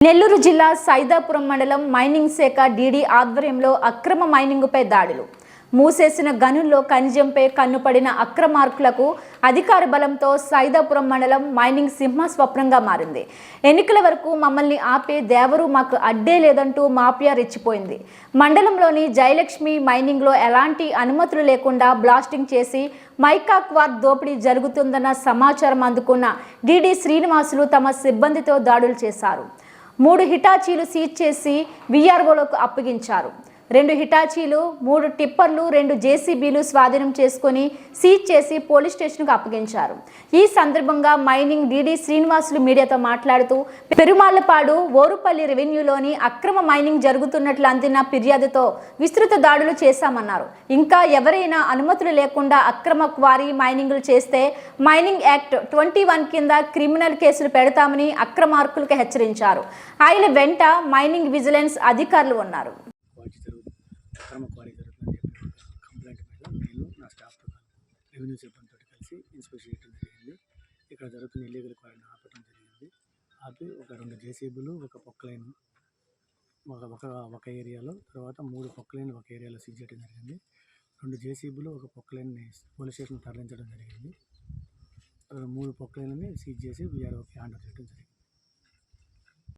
నెల్లూరు జిల్లా సైదాపురం మండలం మైనింగ్ శాఖ డీడీ ఆధ్వర్యంలో అక్రమ మైనింగుపై దాడులు. మూసేసిన గనుల్లో ఖనిజంపై కన్నుపడిన అక్రమార్కులకు అధికార బలంతో సైదాపురం మండలం మైనింగ్ సింహస్వప్నంగా మారింది. ఎన్నికల వరకు మమ్మల్ని ఆపే దేవరు మాకు అడ్డే లేదంటూ మాఫియా రెచ్చిపోయింది. మండలంలోని జయలక్ష్మి మైనింగ్లో ఎలాంటి అనుమతులు లేకుండా బ్లాస్టింగ్ చేసి మైకాక్వార్ దోపిడీ జరుగుతుందన్న సమాచారం అందుకున్న డీడీ శ్రీనివాసులు తమ సిబ్బందితో దాడులు చేశారు. 3 హిటాచీలు సీజ్ చేసి వీఆర్ఓలకు అప్పగించారు. 2 హిటాచీలు, 3 టిప్పర్లు, 2 జేసీబీలు స్వాధీనం చేసుకుని సీజ్ చేసి పోలీస్ స్టేషన్కు అప్పగించారు. ఈ సందర్భంగా మైనింగ్ డీడీ శ్రీనివాసులు మీడియాతో మాట్లాడుతూ పెరుమాళ్లపాడు ఓరుపల్లి రెవెన్యూలోని అక్రమ మైనింగ్ జరుగుతున్నట్లు అందిన ఫిర్యాదుతో విస్తృత దాడులు చేశామన్నారు. ఇంకా ఎవరైనా అనుమతులు లేకుండా అక్రమ క్వారీ మైనింగ్లు చేస్తే మైనింగ్ యాక్ట్ 21 కింద క్రిమినల్ కేసులు పెడతామని అక్రమార్కులకు హెచ్చరించారు. ఆయన వెంట మైనింగ్ విజిలెన్స్ అధికారులు ఉన్నారు. అక్రమ క్వారీ జరుగుతుందని చెప్పి కంప్లైంట్ మీద నేను నా స్టాఫ్తో రెవెన్యూ సిబ్బందితో కలిసి ఇన్స్పెక్షన్ చేయడం జరిగింది. ఇక్కడ జరుగుతున్న ఇల్లీగల్ క్వారీని ఆపడం జరిగింది. ఆపి ఒక 2 జేసీబీలు, ఒక పొక్కలైన్ ఒక ఏరియాలో, తర్వాత 3 పొక్కలైన్ ఒక ఏరియాలో సీజ్ చేయడం జరిగింది. 2 జేసీబీలు, ఒక పొక్కలైన్ని పోలీస్ స్టేషన్ తరలించడం జరిగింది. 3 పొక్కలైన్ని సీజ్ చేసి వీఆర్ఓకి హ్యాండ్ ఓవర్ చేయడం జరిగింది.